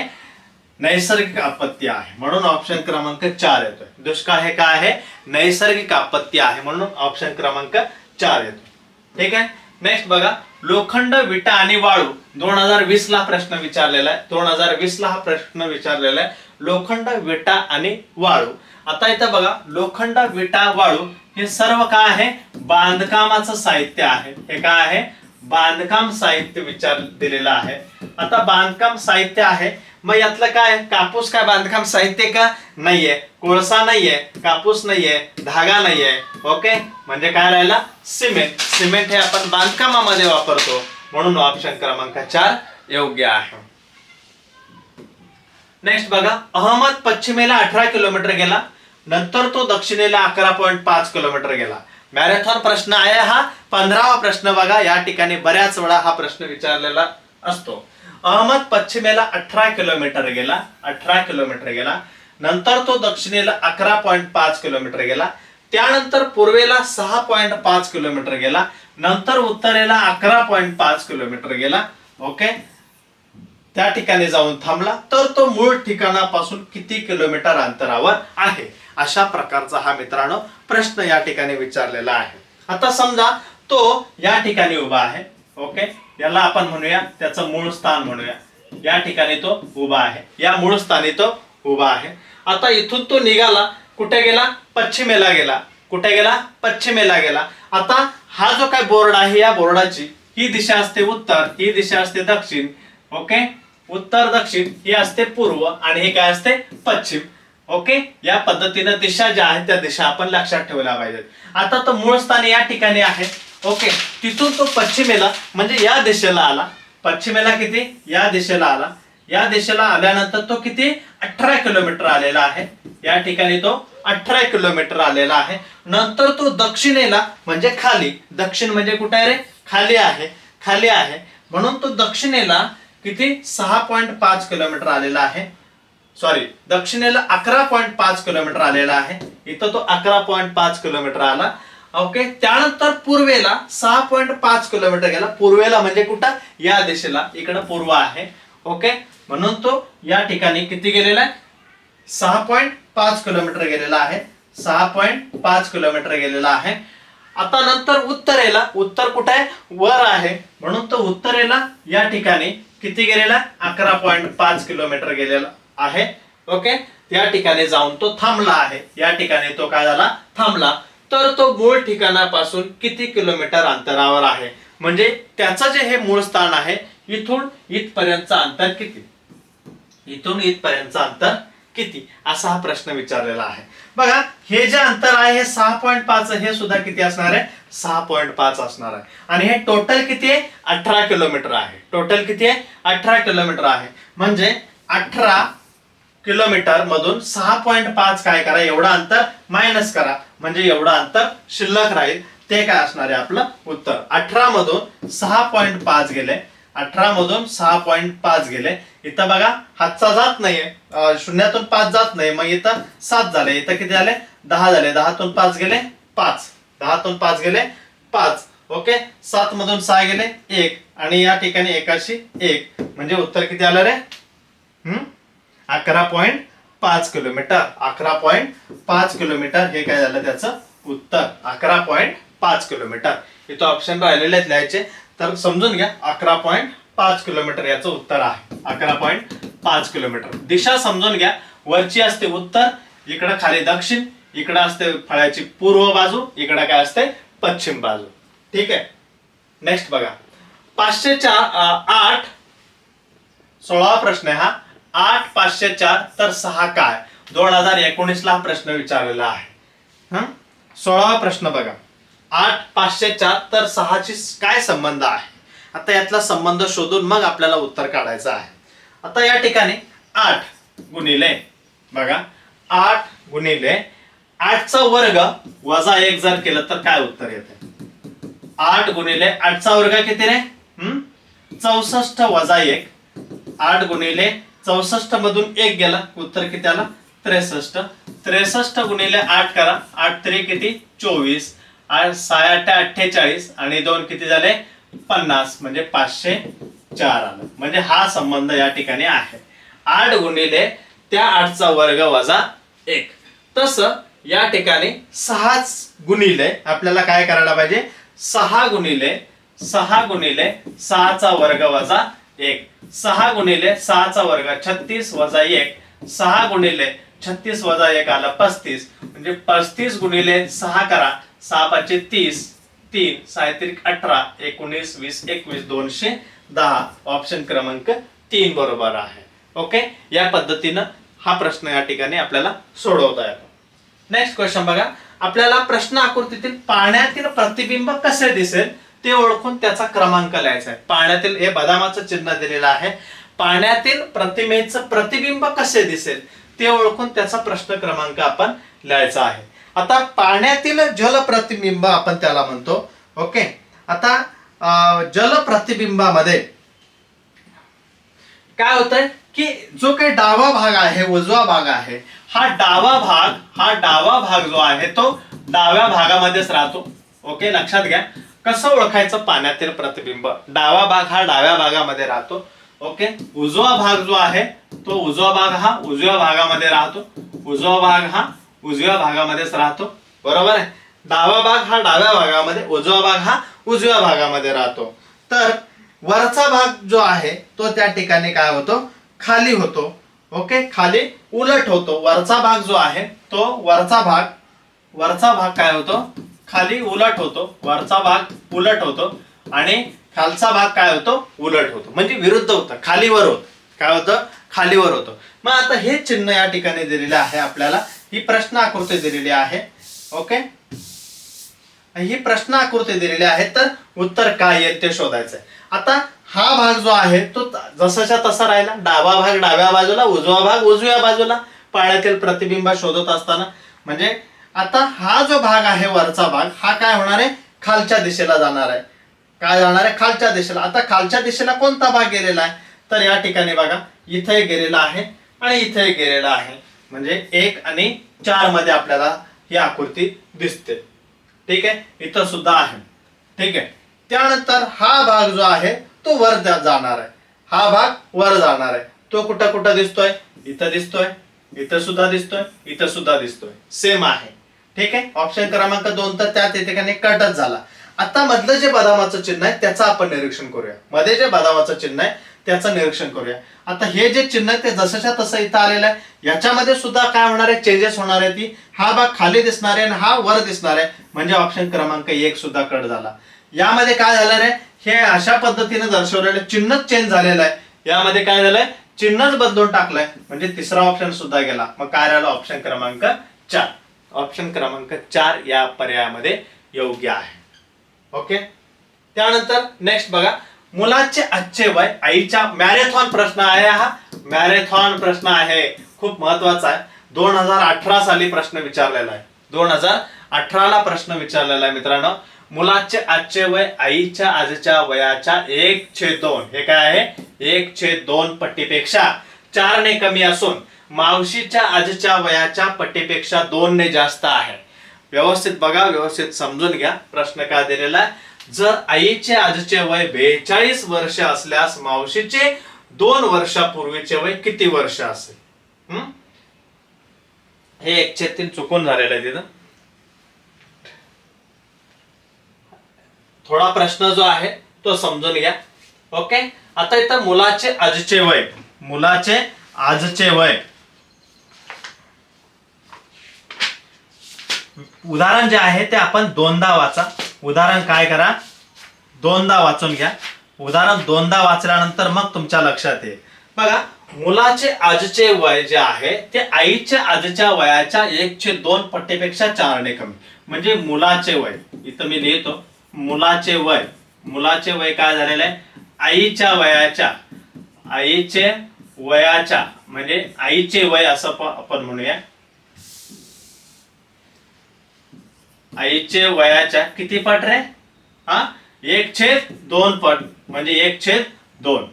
नैसर्गिक आपत्ती आहे. म्हणून ऑप्शन क्रमांक 4 येतोय. दुष्काळ हे काय आहे? नैसर्गिक आपत्ती आहे, म्हणून ऑप्शन क्रमांक 4 येतो. ठीक आहे. नेक्स्ट बघा, लोखंड, विटा आणि वाळू 2020 ला प्रश्न विचारलेला आहे. 2020 ला हा प्रश्न विचारलेला आहे. लोखंड, विटा आणि वाळू. आता इथं बघा लोखंड, विटा, वाळू हे सर्व काय आहे? बांधकामाचं साहित्य आहे. हे काय आहे? बांधकाम साहित्य विचार दिलेला आहे. आता बांधकाम साहित्य आहे, मग यातलं काय? कापूस काय बांधकाम साहित्य का? नाहीये. कोळसा नाहीये, कापूस नाहीये, धागा नाहीये. ओके, म्हणजे काय राहिला? सिमेंट. सिमेंट हे आपण बांधकामामध्ये वापरतो, म्हणून ऑप्शन क्रमांक 4 योग्य आहे. नेक्स्ट बघा, अहमद पश्चिमेला 18 किलोमीटर गेला, नंतर तो दक्षिणेला 11.5 किलोमीटर गेला. मॅरेथॉन प्रश्न आहे हा. 15वा प्रश्न बघा, या ठिकाणी बऱ्याच वेळा हा प्रश्न विचारलेला असतो. अहमद पश्चिमेला 18 किलोमीटर गेला, 18 किलोमीटर गेला, नंतर तो दक्षिणेला 11.5 किलोमीटर गेला, त्यानंतर पूर्वेला 6.5 किलोमीटर गेला, नंतर उत्तरेला 11.5 किलोमीटर गेला. ओके, त्या ठिकाणी जाऊन थांबला, तर तो मूळ ठिकाणापासून किती किलोमीटर अंतरावर आहे? अशा प्रकारचा हा मित्रांनो प्रश्न या ठिकाणी विचारलेला आहे. आता समजा तो या ठिकाणी उभा आहे. ओके, याला आपण म्हणूया त्याचं मूळ स्थान म्हणूया. या ठिकाणी तो उभा आहे, या मूळ स्थानी तो उभा आहे. आता इथून तो निघाला, कुठे गेला? पश्चिमेला गेला. कुठे गेला? पश्चिमेला गेला. आता हा जो काय बोर्ड आहे, या बोर्डाची ही दिशा असते उत्तर, ही दिशा असते दक्षिण. ओके, उत्तर दक्षिण ही असते पूर्व आणि हे काय असते? पश्चिम. ओके, या पद्धतीने दिशा ज्या आहेत त्या दिशा आपण लक्षात ठेवल्या पाहिजेत. आता तो मूळ स्थान या ठिकाणी आहे. ओके, तिथून तो पश्चिमेला म्हणजे या दिशेला आला. पश्चिमेला किती? या दिशेला आला. या दिशेला आल्यानंतर तो किती? 18 किलोमीटर आलेला आहे. या ठिकाणी तो 18 किलोमीटर आलेला आहे. नंतर तो दक्षिणेला म्हणजे खाली, दक्षिण म्हणजे कुठे आहे रे, खाली आहे, खाली आहे, म्हणून तो दक्षिणेला किती 6.5 किलोमीटर आलेला आहे. सॉरी, दक्षिणेला 11.5 किलोमीटर आलेला आहे. इथं तो 11.5 किलोमीटर आला. ओके, त्यानंतर पूर्वेला 6.5 किलोमीटर गेला. पूर्वेला म्हणजे कुठं, या दिशेला, इकडं पूर्व आहे. ओके, म्हणून तो या ठिकाणी किती गेलेला आहे, 6.5 किलोमीटर गेलेला आहे. 6.5 किलोमीटर गेलेला आहे. आता नंतर उत्तरेला, उत्तर कुठे आहे, वर आहे, म्हणून तो उत्तरेला या ठिकाणी किती गेलेला, 11.5 किलोमीटर गेलेला आहे. ओके, या ठिकाणी जाऊन तो थांबला आहे. या ठिकाणी तो काय झाला, थांबला. तर तो मूळ ठिकाणापासून किती किलोमीटर अंतरावर आहे, म्हणजे त्याचं जे हे मूळ स्थान आहे इथून इथपर्यंतचं अंतर किती, इथून इथपर्यंतचं अंतर किती, असा हा प्रश्न विचारलेला आहे. बघा, हे जे अंतर आहे हे 6.5, हे सुद्धा किती असणार आहे, 6.5 असणार आहे. आणि हे टोटल किती आहे, 18 किलोमीटर आहे. टोटल किती आहे, 18 किलोमीटर आहे. म्हणजे 18 किलोमीटर मधून 6.5 काय करा, एवढं अंतर मायनस करा, म्हणजे एवढं अंतर शिल्लक राहील. ते काय असणार आहे आपलं उत्तर. 18 मधून 6.5 गेले, 18 मधून 6.5 गेले. इथं बघा हातचा जात नाहीये, शून्यातून 5 जात नाही, मग इथं 7 झाले, इथं किती झाले, 10 झाले. 10तून 5 गेले 5, 10तून 5 गेले 5. ओके, 7 मधून 6 गेले 1, आणि या ठिकाणी 1 म्हणजे उत्तर किती आलं रे, 11.5 किलोमीटर. 11.5 किलोमीटर हे काय झालं त्याचं उत्तर, 11.5 किलोमीटर. इथं ऑप्शन राहिलेले आहेत लिहायचे, तर समजून घ्या 11.5 किलोमीटर याचं उत्तर आहे. 11.5 किलोमीटर. दिशा समजून घ्या, वरची असते उत्तर, इकडं खाली दक्षिण, इकडं असते फळ्याची पूर्व बाजू, इकडं काय असते पश्चिम बाजू. ठीक आहे, नेक्स्ट बघा, 508 16वा प्रश्न आहे हा. 8 504 तर 6 काय, 2019 ला हा प्रश्न विचारलेला आहे. 16वा प्रश्न बघा, 8 504 तर 6 ची काय संबंध आहे. आता यातला संबंध शोधून मग आपल्याला उत्तर काढायचं आहे. आता या ठिकाणी 8 गुणिले, बघा 8 गुणिले 8 चा वर्ग वजा 1 जर केलं तर काय उत्तर येते. 8 गुणिले 8 चा वर्ग किती रे, 64 वजा 1. 8 गुणिले 64 मधून 1 गेला, उत्तर किती आला 63. 63 गुणिले 8 करा, 8 3 किती 24, 6 8 48, आणि 2 किती झाले 50, म्हणजे 504 आलं. म्हणजे हा संबंध या ठिकाणी आहे. 8 गुणिले त्या 8 चा वर्ग वजा 1. तसं या ठिकाणी 6 गुणिले आपल्याला काय करायला पाहिजे, 6 गुणिले 6 चा वर्ग वजा 1. 6 गुणिले 6 चा वर्ग 36 वजा 1. 6 गुणिले 36 वजा 1 आला 35, म्हणजे 35 गुणिले 6 करा, 6 5 30, 3 6 3 18, 19 20 21 210. ऑप्शन क्रमांक 3 बरोबर आहे. ओके, या पद्धतीनं हा प्रश्न या ठिकाणी आपल्याला सोडवता येतो. नेक्स्ट क्वेश्चन बघा, आपल्याला प्रश्न आकृतीतील पाण्यातील प्रतिबिंब कसे दिसेल ते ओळखून त्याचा क्रमांक लिहायचा आहे. पाण्यातील, हे बदामाचं चिन्ह दिलेलं आहे, पाण्यातील प्रतिमेचं प्रतिबिंब कसे दिसेल ते ओळखून त्याचा प्रश्न क्रमांक आपण लिहायचा आहे. आता पाण्यातील जल प्रतिबिंब आपण त्याला म्हणतो. ओके, आता जल प्रतिबिंबामध्ये काय होतंय की जो काही डावा भाग आहे, उजवा भाग आहे, हा डावा भाग जो आहे तो डाव्या भागामध्येच राहतो. ओके, लक्षात घ्या. कसं ओळखायचं पाण्यातील प्रतिबिंब, डावा भाग हा डाव्या भागामध्ये राहतो. ओके, उजवा भाग जो आहे तो उजवा भाग हा उजव्या भागामध्ये राहतो. उजवा भाग हा उजव्या भागामध्येच राहतो, बरोबर आहे. डावा भाग हा डाव्या भागामध्ये, उजवा भाग हा उजव्या भागामध्ये राहतो. तर वरचा भाग जो आहे तो त्या ठिकाणी काय होतो, खाली होतो. ओके, खाली उलट होतो. वरचा भाग जो आहे तो वरचा भाग काय होतो, खाली उलट होतो. वरचा भाग उलट होतो आणि खालचा भाग काय होतो, उलट होतो. म्हणजे विरुद्ध होतं, खालीवर होत. काय होतं, खालीवर होतं. मग आता हे चिन्ह या ठिकाणी दिलेलं आहे आपल्याला, ही प्रश्न आकृती दिलेली आहे. ओके, ही प्रश्न आकृती दिलेली आहे, तर उत्तर काय येईल ते शोधायचं आहे. आता हा भाग जो आहे तो जसाच्या तसा राहिला, डावा भाग डाव्या बाजूला, उजवा भाग उजव्या बाजूला. पाण्यातील प्रतिबिंब शोधत असताना म्हणजे आता हा जो भाग आहे वरचा भाग हा काय होणार आहे, खालच्या दिशेला जाणार आहे. काय जाणार आहे, खालच्या दिशेला. आता खालच्या दिशेला कोणता भाग गेलेला आहे, तर या ठिकाणी बघा इथे गेलेला आहे आणि इथे गेलेला आहे. म्हणजे 1 आणि 4 मध्ये आपल्याला ही आकृती दिसते. ठीक आहे, इथं सुद्धा आहे. ठीक आहे, त्यानंतर हा भाग जो आहे तो वर जाणार आहे. हा भाग वर जाणार आहे. तो कुठं कुठं दिसतोय, इथं दिसतोय, इथं सुद्धा दिसतोय, इथं सुद्धा दिसतोय, सेम आहे. ठीक आहे, ऑप्शन क्रमांक 2 तर त्या ठिकाणी कटच झाला. आता मधलं जे बदामाचं चिन्ह आहे त्याचं आपण निरीक्षण करूया. मध्ये जे बदामाचं चिन्ह आहे त्याचं निरीक्षण करूया. आता हे जे चिन्ह आहे ते जसंच्या तसं इथं आलेलं आहे. याच्यामध्ये सुद्धा काय होणार आहे, चेंजेस होणार आहे. ती हा भाग खाली दिसणार आहे आणि हा वर दिसणार आहे. म्हणजे ऑप्शन क्रमांक 1 सुद्धा कट झाला. यामध्ये काय झालं रे, हे अशा पद्धतीने दर्शवलेलं चिन्हच चेंज झालेलं आहे. यामध्ये काय झालंय, चिन्हच बदलून टाकलंय. म्हणजे तिसरा ऑप्शन सुद्धा गेला. मग काय राहिलं, ऑप्शन क्रमांक 4. ऑप्शन क्रमांक 4 या पर्यायामध्ये योग्य आहे. ओके, त्यानंतर नेक्स्ट बघा, मुलाचे आजचे वय आईच्या, मॅरेथॉन प्रश्न आहे. हा मॅरेथॉन प्रश्न आहे, खूप महत्वाचा आहे. 2018 साली प्रश्न विचारलेला आहे. 2018 प्रश्न विचारलेला आहे मित्रांनो. मुलाचे आजचे वय आईच्या आजच्या वयाच्या 1/2, हे काय आहे, 1/2 पट्टीपेक्षा 4 ने कमी असून मावशीच्या आजच्या वयाच्या पट्टीपेक्षा 2 ने जास्त आहे. व्यवस्थित बघा, व्यवस्थित समजून घ्या. प्रश्न काय दिलेला आहे, जर आईचे आजचे वय 42 वर्ष असल्यास मावशीचे 2 वर्षापूर्वीचे वय किती वर्ष असेल. हे 1/3 चुकून झालेलं आहे तिथं. थोडा प्रश्न जो आहे तो समजून घ्या. ओके, आता इथं मुलाचे आजचे वय, मुलाचे आजचे वय, उदाहरण जे आहे ते आपण 2दा वाचा. उदाहरण काय करा, 2दा वाचून घ्या. उदाहरण 2दा वाचल्यानंतर मग तुमच्या लक्षात येईल. बघा, मुलाचे आजचे वय जे आहे ते आईच्या आजच्या वयाच्या 1/2 पट्टीपेक्षा 4 ने कमी. म्हणजे मुलाचे वय, इथं मी लिहितो मुलाचे वय. मुलाचे वय काय झालेलं आहे, आईच्या वयाच्या, आईचे वयाच्या म्हणजे आईचे वय असं आपण म्हणूया. आईचे वयाच्या किती पट रे, 1/2 पट. म्हणजे 1/2.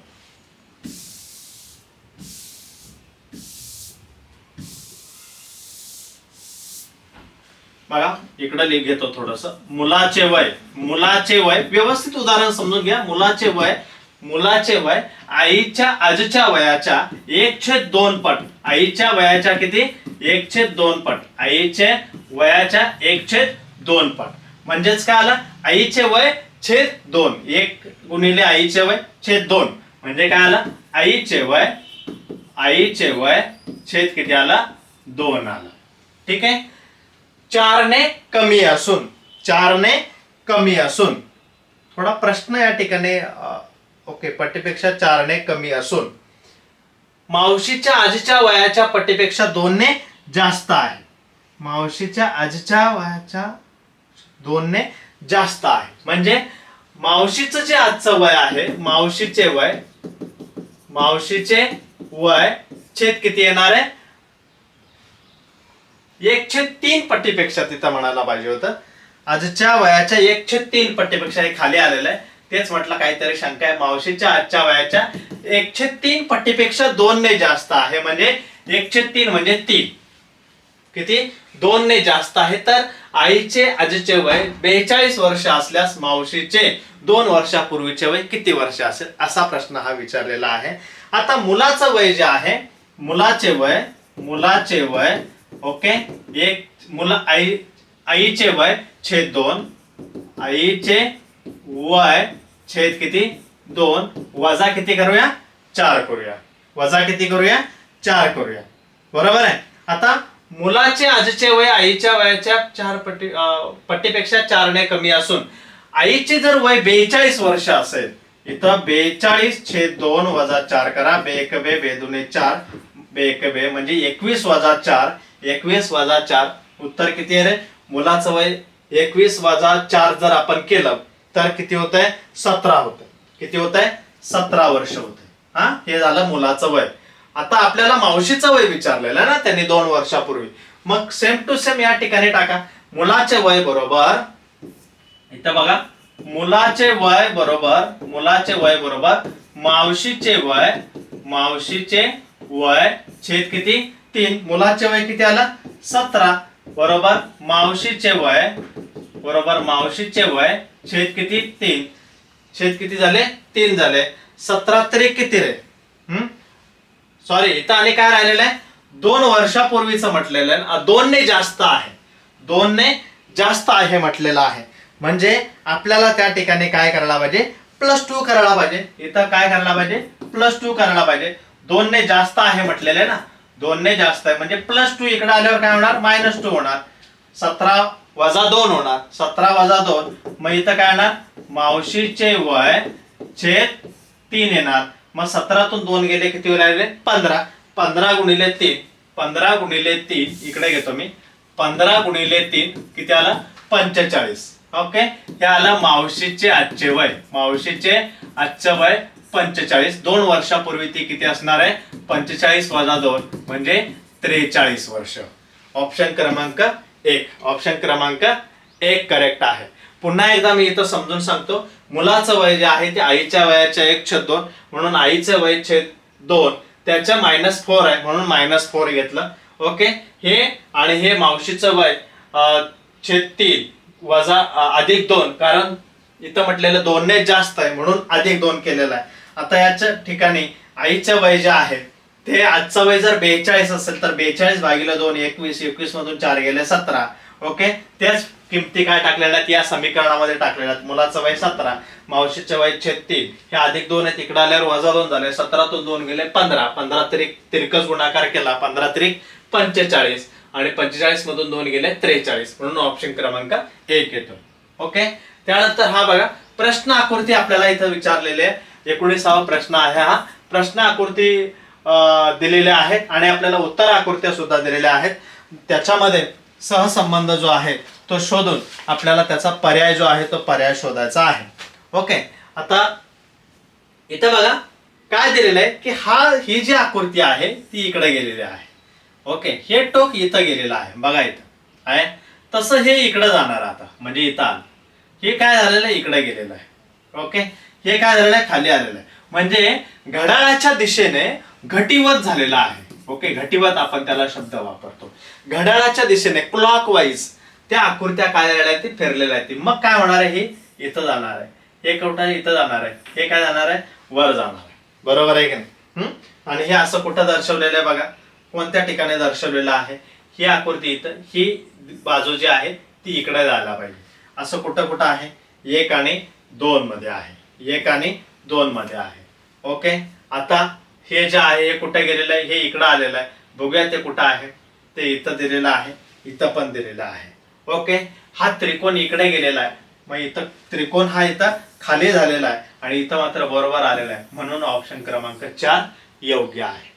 बघा इकडे घेतो थोडस. मुलाचे वय, मुलाचे वय, व्यवस्थित उदाहरण समजून घ्या. मुलाचे वय, मुलाचे वय आईच्या आजच्या वयाच्या 1/2 पट. आईच्या वयाच्या किती, 1/2 पट. आईचे वयाच्या 1/2 पट. म्हणजेच काय आलं, आईचे वय छेद 2. 1 गुणिले आईचे वय छेद 2. म्हणजे काय आलं, आईचे वय, आईचे वय छेद किती आला, 2 आलं. ठीक आहे, 4 ने कमी असून, 4 ने कमी असून. थोडा प्रश्न या ठिकाणी, ओके, पट्टीपेक्षा 4 ने कमी असून मावशीच्या आजीच्या वयाच्या पट्टीपेक्षा 2 ने जास्त आहे. मावशीच्या आजीच्या वयाच्या 2 ने जास्त आहे. म्हणजे मावशीचं जे आजचं वय आहे, मावशीचे वय, मावशीचे वय छेद किती येणार आहे, 1/3 पट्टीपेक्षा. तिथं म्हणायला पाहिजे होतं आजच्या वयाच्या 1/3 पट्टीपेक्षा. हे खाली आलेलं आहे, तेच म्हटलं काहीतरी शंका आहे. मावशीच्या आजच्या वयाच्या 1/3 पट्टीपेक्षा 2 ने जास्त आहे. म्हणजे 1/3 म्हणजे 3, किती, 2 ने जास्त आहे. तर आईचे आजीचे वय 42 वर्ष असल्यास मावशीचे 2 वर्षापूर्वीचे वय किती वर्ष असेल, असा प्रश्न हा विचारलेला आहे. आता मुलाचं वय जे आहे, मुलाचे वय, मुलाचे वय, ओके, एक मुला आईचे वय छेद 2, आईचे वय छेद किती, 2, वजा किती करूया, 4 करूया. वजा किती करूया, 4 करूया. बरोबर आहे. आता मुलाचे आजचे वय आईच्या वयाच्या 4 पट्टीपेक्षा 4 ने कमी असून आईचे जर वय 42 वर्ष असेल, इथं 42 छेद 2 वजा 4 करा. 2 1 2 2 4, 2 1 2 म्हणजे 21 वजा 4, 21 वजा 4. उत्तर किती आहे रे, मुलाचं वय 21 वजा 4 जर आपण केलं तर किती होत आहे, 17 होत. किती होत आहे, 17 वर्ष होत. हे झालं मुलाचं वय. आता आपल्याला मावशीचं वय विचारलेलं आहे ना त्यांनी 2 वर्षापूर्वी. मग सेम टू सेम या ठिकाणी टाका. मुलाचे वय बरोबर, इथं बघा, मुलाचे वय बरोबर मावशीचे वय छेद किती 3. मुलाचे वय किती आलं 17 बरोबर मावशीचे वय छेद किती 3. छेद किती झाले 3 झाले. 17 तरी किती रे, सॉरी इथं आणि काय राहिलेलं आहे 2 वर्षापूर्वीचं म्हटलेलं आहे. 2 ने जास्त आहे म्हटलेलं आहे. म्हणजे आपल्याला त्या ठिकाणी काय करायला पाहिजे +2 करायला पाहिजे. इथं काय करायला पाहिजे +2 करायला पाहिजे. 2 ने जास्त आहे म्हटलेलं आहे ना, 2 ने जास्त आहे म्हणजे +2 इकडे आल्यावर काय होणार -2 होणार. 17 वजा 2 होणार. 17 वजा 2 मग इथं काय होणार मावशीचे वय छेद 3 येणार. मग 17 तून 2 गेले किती राहिले 15. 15 गुणिले 3 इकडे घेतो मी. 15 गुणिले 3 किती आला 45. ओके, हे आलं मावशीचे आजचे वय 45. 2 वर्षापूर्वी ती किती असणार आहे 45 वजा 2 म्हणजे 43 वर्ष. ऑप्शन क्रमांक 1 करेक्ट आहे. पुन्हा एकदा मी इथं समजून सांगतो. मुलाचं वय जे आहे ते आईच्या वयाच्या 1/2 म्हणून आईचं वय छेद 2 त्याच्या -4 आहे म्हणून -4 घेतलं. ओके, हे आणि हे मावशीचं वय छेद 3 वजा अधिक 2 कारण इथं म्हटलेलं 2 ने जास्त आहे म्हणून अधिक 2 केलेलं आहे. आता याच्या ठिकाणी आईचं वय जे आहे ते आजचं वय जर 42 असेल तर 42 भागिले 2 21 मधून 4 गेले 17. ओके, त्याच किमती काय टाकलेल्या आहेत या समीकरणामध्ये टाकलेल्या आहेत. मुलाचं वय 17 मावशीचं वय छेद 3 हे अधिक 2 आहे तिकडे आल्यावर वजा 2 झाले. 17 तून 2 गेले 15. 15 तिरकस गुणाकार केला 15 त्रिक 45 आणि 45 मधून 2 गेले 43 म्हणून ऑप्शन क्रमांक 1 येतो. ओके, त्यानंतर हा बघा प्रश्न आकृती आपल्याला इथं विचारलेले आहे. 19वा प्रश्न आहे हा. प्रश्न आकृती दिलेल्या आहेत आणि आपल्याला उत्तर आकृत्या सुद्धा दिलेल्या आहेत. त्याच्यामध्ये सहसंबंध जो आहे तो शोधून आपल्याला त्याचा पर्याय जो आहे तो पर्याय शोधायचा आहे. ओके, आता इथं बघा काय दिलेलं आहे की ही जी आकृती आहे ती इकडे गेलेली आहे. ओके, हे टोक इथं गेलेलं आहे बघा इथं आहे. तसं हे इकडे जाणार आता म्हणजे इथं आलं. हे काय झालेलं आहे इकडे गेलेलं आहे. ओके, हे काय झालेलं आहे खाली आलेलं आहे म्हणजे घड्याळाच्या दिशेने घटीवत झालेला आहे. ओके, घटीवत आपण त्याला शब्द वापरतो. घड्याळाच्या दिशेने क्लॉकवाईज त्या आकृत्या काय झालेल्या आहेत ती फिरलेल्या आहेत. मग काय होणार आहे हे इथं जाणार आहे. हे कुठं इथं जाणार आहे. हे काय जाणार आहे वर जाणार आहे. बरोबर आहे की नाही. आणि हे असं कुठं दर्शवलेलं आहे बघा कोणत्या ठिकाणी दर्शवलेलं आहे. ही आकृती इथं ही बाजू जी आहे ती इकडे जायला पाहिजे. असं कुठं आहे 1 आणि 2 मध्ये आहे. 1 आणि 2 मध्ये आहे. ओके, आता हे जे आहे हे कुठे गेलेलं आहे हे इकडं आलेलं आहे. बघूया ते कुठं आहे. ते इथं दिलेलं आहे, इथं पण दिलेलं आहे. ओके, हा त्रिकोण इकडे गेलेला आहे. मग इथं त्रिकोण हा इथं खाली झालेला आहे आणि इथं मात्र बरोबर आलेला आहे म्हणून ऑप्शन क्रमांक 4 योग्य आहे.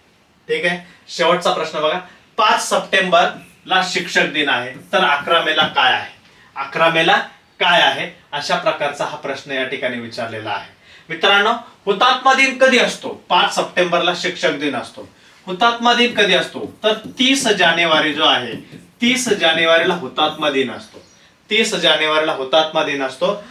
ठीक आहे, शेवटचा प्रश्न बघा. 5 सप्टेंबरला शिक्षक दिन आहे तर 11 मेला काय आहे. 11 मेला काय आहे अशा प्रकारचा हा प्रश्न या ठिकाणी विचारलेला आहे. मित्रांनो, हुतात्मा दिन कधी असतो. 5 सप्टेंबरला शिक्षक दिन असतो. हुतात्मा दिन कधी असतो तर 30 जानेवारी जो आहे 30 जानेवारीला हुतात्मा दिन असतो. 30 जानेवारीला हुतात्मा दिन असतो.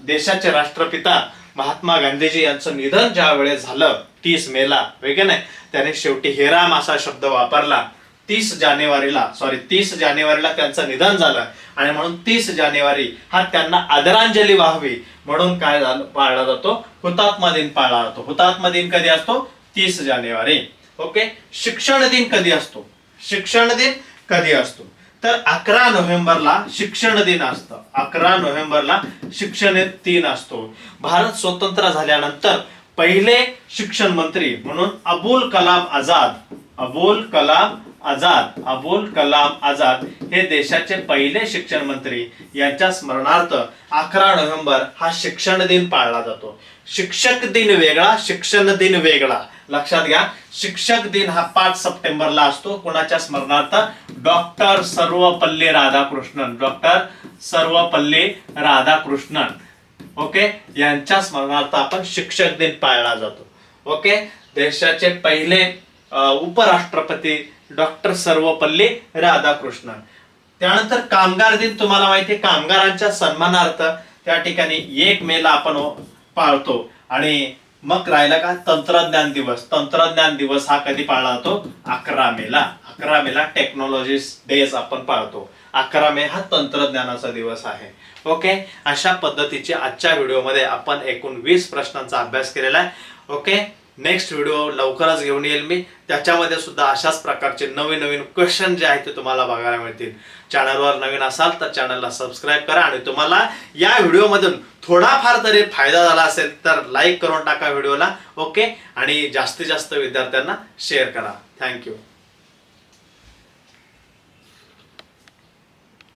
देशाचे राष्ट्रपिता महात्मा गांधीजी यांचं निधन ज्या वेळेस झालं 30 मेला वेगळे नाही त्याने शेवटी हेराम असा शब्द वापरला. 30 जानेवारीला त्यांचं निधन झालं आणि म्हणून 30 जानेवारी हा त्यांना आदरांजली व्हावी म्हणून काय झालं पाळला जातो हुतात्मा दिन पाळला जातो. हुतात्मा दिन कधी असतो 30 जानेवारी. ओके, शिक्षण दिन कधी असतो तर 11 नोव्हेंबरला शिक्षण दिन असतं. 11 नोव्हेंबरला शिक्षण दिन असतो. भारत स्वतंत्र झाल्यानंतर पहिले शिक्षण मंत्री म्हणून अबुल कलाम आझाद हे देशाचे पहिले शिक्षण मंत्री यांच्या स्मरणार्थ 11 नोव्हेंबर हा शिक्षण दिन पाळला जातो. शिक्षक दिन वेगळा, शिक्षण दिन वेगळा. लक्षात घ्या, शिक्षक दिन हा 5 सप्टेंबरला असतो. कोणाच्या स्मरणार्थ डॉक्टर सर्वपल्ली राधाकृष्णन ओके यांच्या स्मरणार्थ आपण शिक्षक दिन पाळला जातो. ओके, देशाचे पहिले उपराष्ट्रपती डॉक्टर सर्वपल्ली राधाकृष्णन. त्यानंतर कामगार दिन तुम्हाला माहिती आहे, कामगारांच्या सन्मानार्थ त्या ठिकाणी 1 मेला आपण पाळतो. आणि मग राहिला का तंत्रज्ञान दिवस. तंत्रज्ञान दिवस हा कधी पाळला जातो? 11 मेला. 11 मेला टेक्नॉलॉजी डेज आपण पाळतो. 11 मे हा तंत्रज्ञानाचा दिवस आहे. ओके, अशा पद्धतीचे आजच्या व्हिडिओमध्ये आपण एकूण 20 प्रश्नांचा अभ्यास केलेला आहे. ओके, नेक्स्ट व्हिडिओ लवकरच घेऊन येईल मी. त्याच्यामध्ये सुद्धा अशाच प्रकारचे नवीन नवीन क्वेश्चन जे आहेत ते तुम्हाला बघायला मिळतील. चॅनलवर नवीन असाल तर चॅनलला सबस्क्राईब करा. आणि तुम्हाला या व्हिडिओमधून थोडाफार तरी फायदा झाला असेल तर लाईक करून टाका व्हिडिओला. ओके, आणि जास्तीत जास्त विद्यार्थ्यांना शेअर करा. थँक्यू.